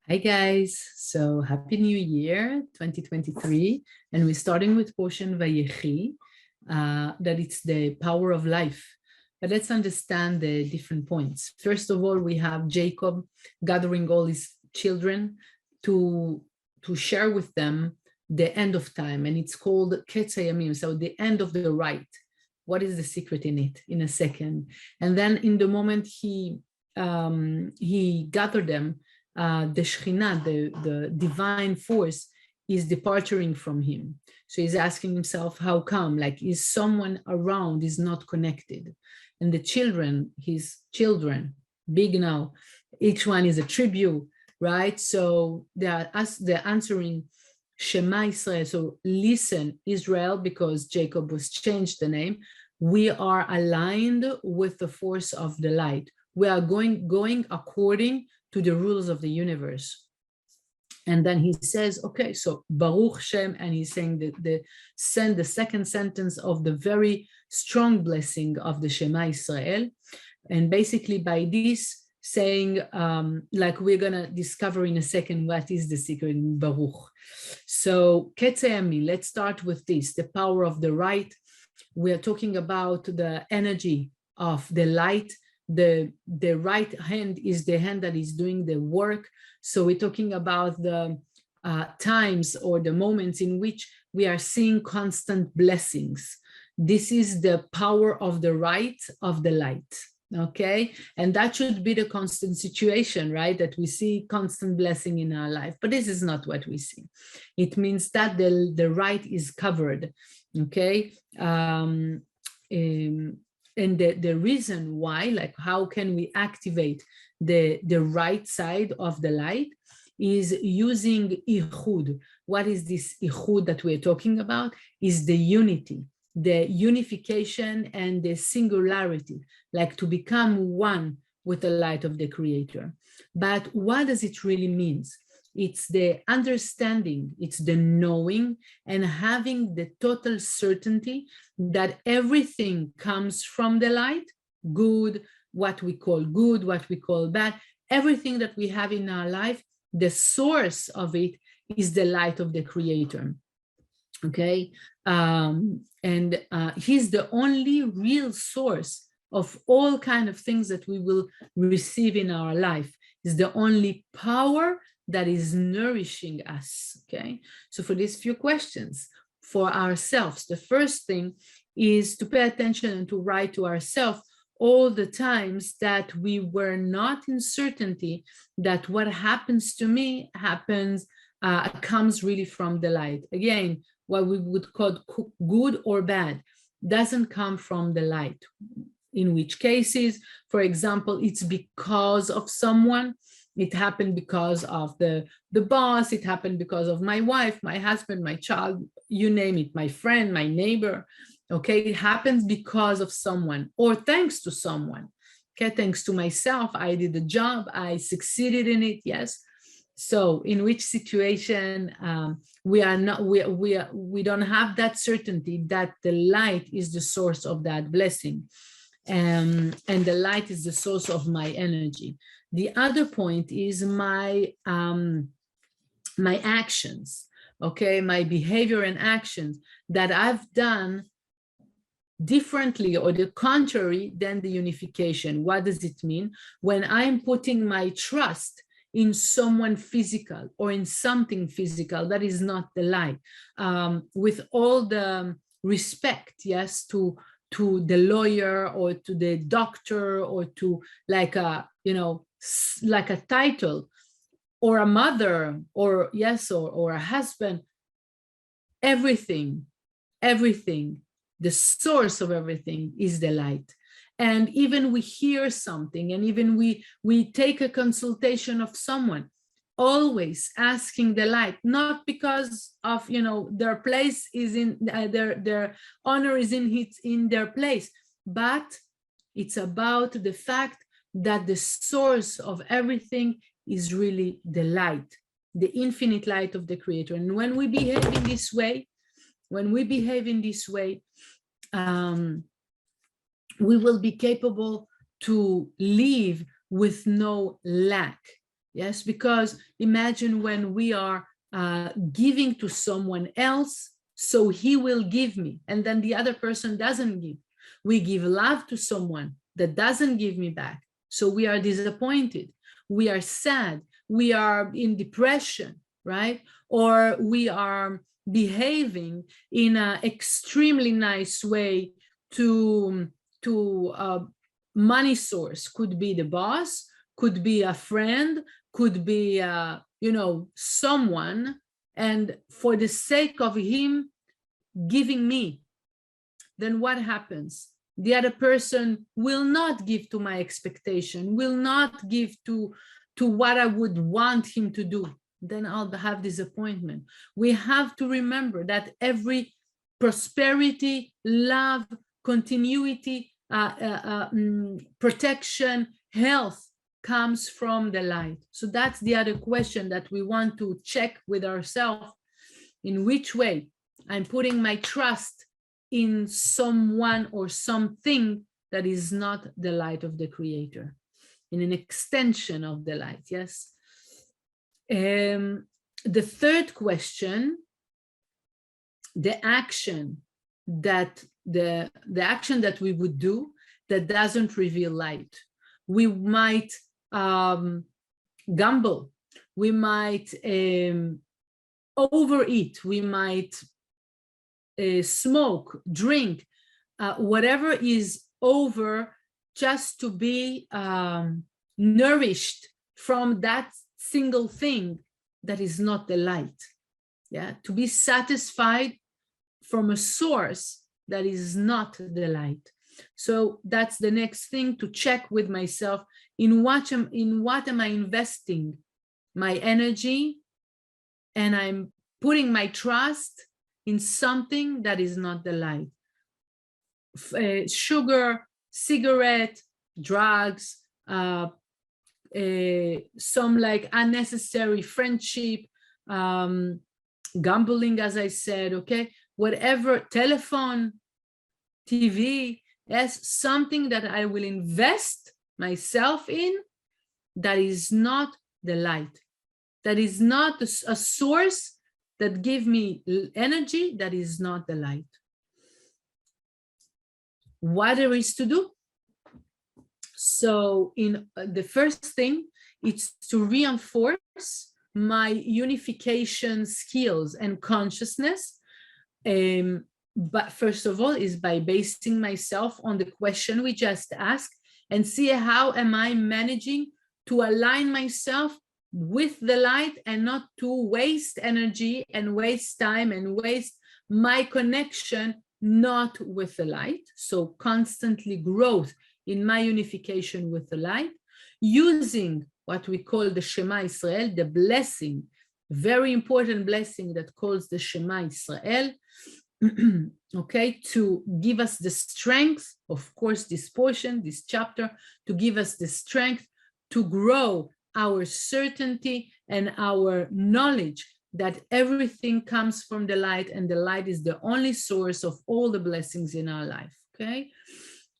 Hi guys, so happy new year 2023, and we're starting with portion Vayechi, that it's the power of life. But let's understand the different points. First of all, we have Jacob gathering all his children to share with them the end of time, and it's called Ketz Hayamim, so the end of the right. What is the secret in it? In a second. And then in the moment he gathered them, the Shekhinah, the divine force, is departing from him. So he's asking himself, how come? Like, is someone around is not connected? And the children, his children, big now, each one is a tribute, right? So they're answering Shema Israel, so listen Israel, because Jacob was changed the name. We are aligned with the force of the light. We are going according to the rules of the universe. And then he says, okay, so Baruch Shem, and he's saying that the second sentence of the very strong blessing of the Shema Israel. And basically by this saying, like we're gonna discover in a second what is the secret in Baruch. So Ketz Hayamim, let's start with this, the power of the right. We are talking about the energy of the light. The right hand is the hand that is doing the work. So we're talking about the times or the moments in which we are seeing constant blessings. This is the power of the right of the light, okay? And that should be the constant situation, right? That we see constant blessing in our life, but this is not what we see. It means that the right is covered, okay? And the reason why, like how can we activate the right side of the light, is using Ichud. What is this Ichud that we're talking about? Is the unity, the unification and the singularity, like to become one with the light of the Creator. But what does it really mean? It's the understanding, it's the knowing, and having the total certainty that everything comes from the light, good, what we call good, what we call bad, everything that we have in our life, the source of it is the light of the Creator, okay? And he's the only real source of all kind of things that we will receive in our life. Is the only power that is nourishing us, okay? So for these few questions for ourselves, the first thing is to pay attention and to write to ourselves all the times that we were not in certainty that what happens to me comes really from the light. Again, what we would call good or bad doesn't come from the light. In which cases, for example, it's because of someone. It happened because of the boss, it happened because of my wife, my husband, my child, you name it, my friend, my neighbor, okay? It happens because of someone or thanks to someone, okay? Thanks to myself, I did the job, I succeeded in it, yes. So in which situation we don't have that certainty that the light is the source of that blessing. And the light is the source of my energy. The other point is my actions, okay, my behavior and actions that I've done differently or the contrary than the unification. What does it mean? When I'm putting my trust in someone physical or in something physical, that is not the light. With all the respect, yes, to the lawyer or to the doctor or to like a, you know, like a title or a mother or yes, or a husband, everything, the source of everything is the light. And even we hear something and even we take a consultation of someone, always asking the light, not because of, you know, their place is in their honor is in their place, but it's about the fact that the source of everything is really the light, the infinite light of the Creator. And when we behave in this way, we will be capable to live with no lack. Yes, because imagine when we are giving to someone else, so he will give me, and then the other person doesn't give. We give love to someone that doesn't give me back, so we are disappointed, we are sad, we are in depression, right? Or we are behaving in an extremely nice way to money source. Could be the boss, could be a friend, could be someone, and for the sake of him giving me, then what happens? The other person will not give to my expectation, will not give to what I would want him to do. Then I'll have disappointment. We have to remember that every prosperity, love, continuity, protection, health comes from the light. So that's the other question that we want to check with ourselves. In which way I'm putting my trust in someone or something that is not the light of the Creator, in an extension of the light. Yes. The third question, the action that we would do that doesn't reveal light. We might gamble, we might overeat, we might smoke, drink, whatever is over, just to be nourished from that single thing that is not the light. Yeah, to be satisfied from a source that is not the light. So that's the next thing to check with myself. In what am I investing my energy? And I'm putting my trust in something that is not the light. Sugar, cigarette, drugs, some like unnecessary friendship, gambling, as I said, okay, whatever, telephone, TV, yes, something that I will invest myself in that is not the light, that is not a source that give me energy, that is not the light. What there is to do? So in the first thing, it's to reinforce my unification skills and consciousness. But first of all, is by basing myself on the question we just asked and see how am I managing to align myself with the light and not to waste energy and waste time and waste my connection not with the light. So constantly growth in my unification with the light, using what we call the Shema Israel, the blessing, very important blessing that calls the Shema Israel, okay, to give us the strength, of course, this portion, this chapter, to give us the strength to grow our certainty and our knowledge that everything comes from the light, and the light is the only source of all the blessings in our life, okay?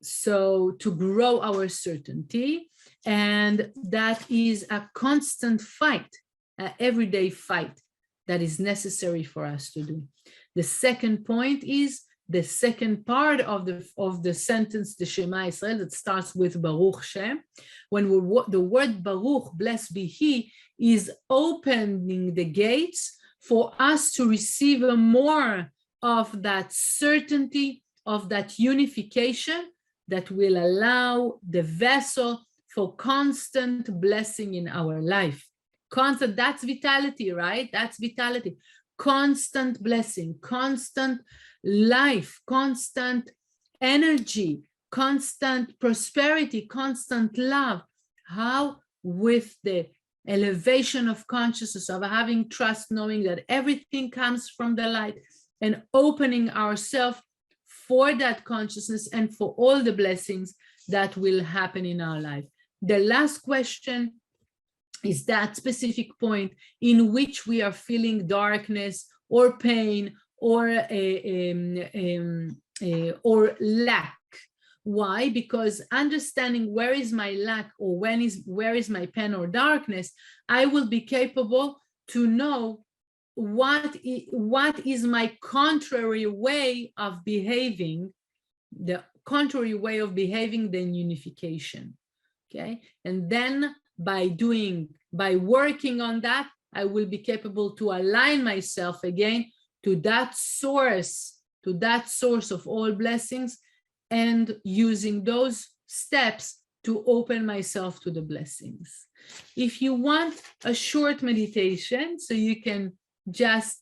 So to grow our certainty, and that is a constant fight, an everyday fight that is necessary for us to do. The second point is the second part of the sentence, the Shema Israel, that starts with Baruch Shem. When the word Baruch, blessed be He, is opening the gates for us to receive more of that certainty, of that unification that will allow the vessel for constant blessing in our life. Constant, that's vitality, right? That's vitality. Constant blessing, constant life, constant energy, constant prosperity, constant love. How? With the elevation of consciousness, of having trust, knowing that everything comes from the light, and opening ourselves for that consciousness and for all the blessings that will happen in our life. The last question is that specific point in which we are feeling darkness or pain or lack Why? Because understanding where is my lack or where is my pain or darkness, I will be capable to know what is my contrary way of behaving, the contrary way of behaving, then unification. Okay, and then by working on that, I will be capable to align myself again to that source of all blessings, and using those steps to open myself to the blessings. If you want a short meditation, so you can just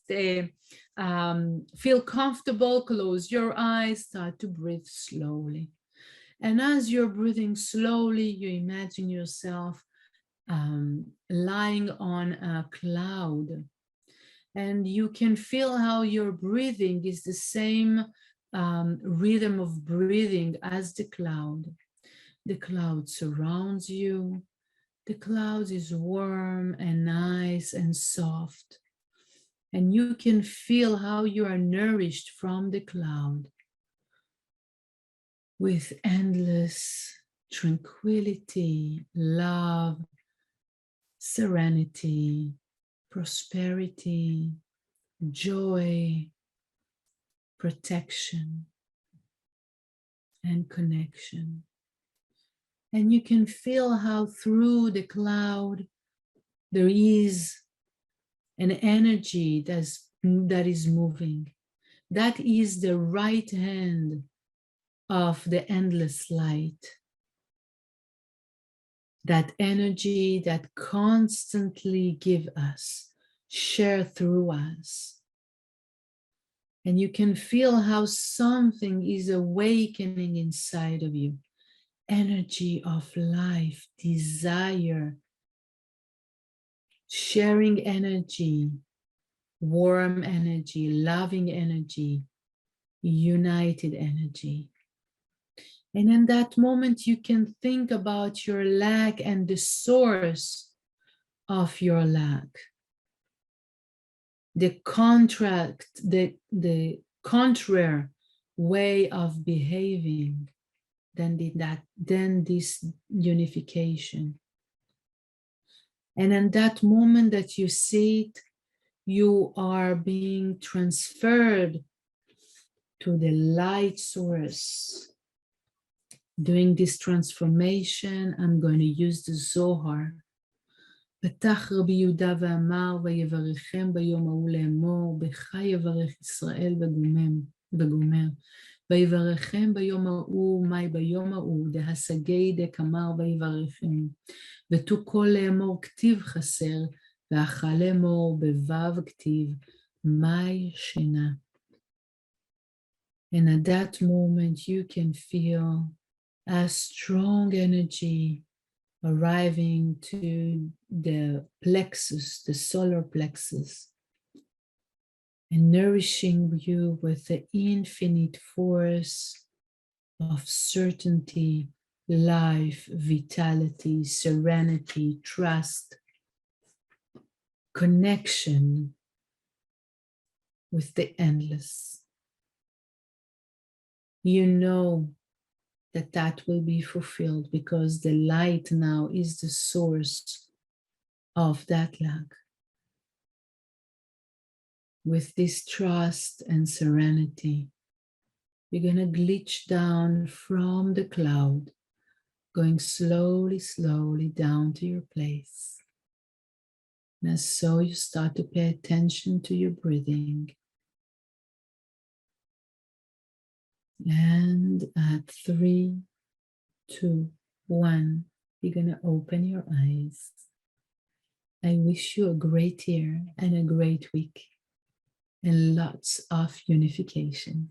feel comfortable, close your eyes, start to breathe slowly. And as you're breathing slowly, you imagine yourself lying on a cloud. And you can feel how your breathing is the same rhythm of breathing as the cloud. The cloud surrounds you. The cloud is warm and nice and soft. And you can feel how you are nourished from the cloud with endless tranquility, love, serenity, prosperity, joy, protection, and connection. And you can feel how through the cloud there is an energy that is moving. That is the right hand of the endless light. That energy that constantly give us, share through us. And you can feel how something is awakening inside of you. Energy of life, desire, sharing energy, warm energy, loving energy, united energy. And in that moment, you can think about your lack and the source of your lack. The contrary way of behaving than this unification. And in that moment that you see it, you are being transferred to the light source. Doing this transformation, I'm going to use the Zohar. פתח רבי יהודה ואמר, ויברכם ביום ההוא לאמור, בך יברך ישראל וגומר. ויברכם ביום ההוא, מהי ביום ההוא, דהשגי דקמר ויברכם. ותו כל לאמור כתיב חסר, ואכל לאמור בוו כתיב, מהי שינה. And at that moment you can feel a strong energy arriving to the plexus, the solar plexus, and nourishing you with the infinite force of certainty, life, vitality, serenity, trust, connection with the endless. You know that will be fulfilled because the light now is the source of that lack. With this trust and serenity, you're going to glitch down from the cloud, going slowly, slowly down to your place. And so you start to pay attention to your breathing. And at 3, 2, 1, you're going to open your eyes. I wish you a great year and a great week and lots of unification.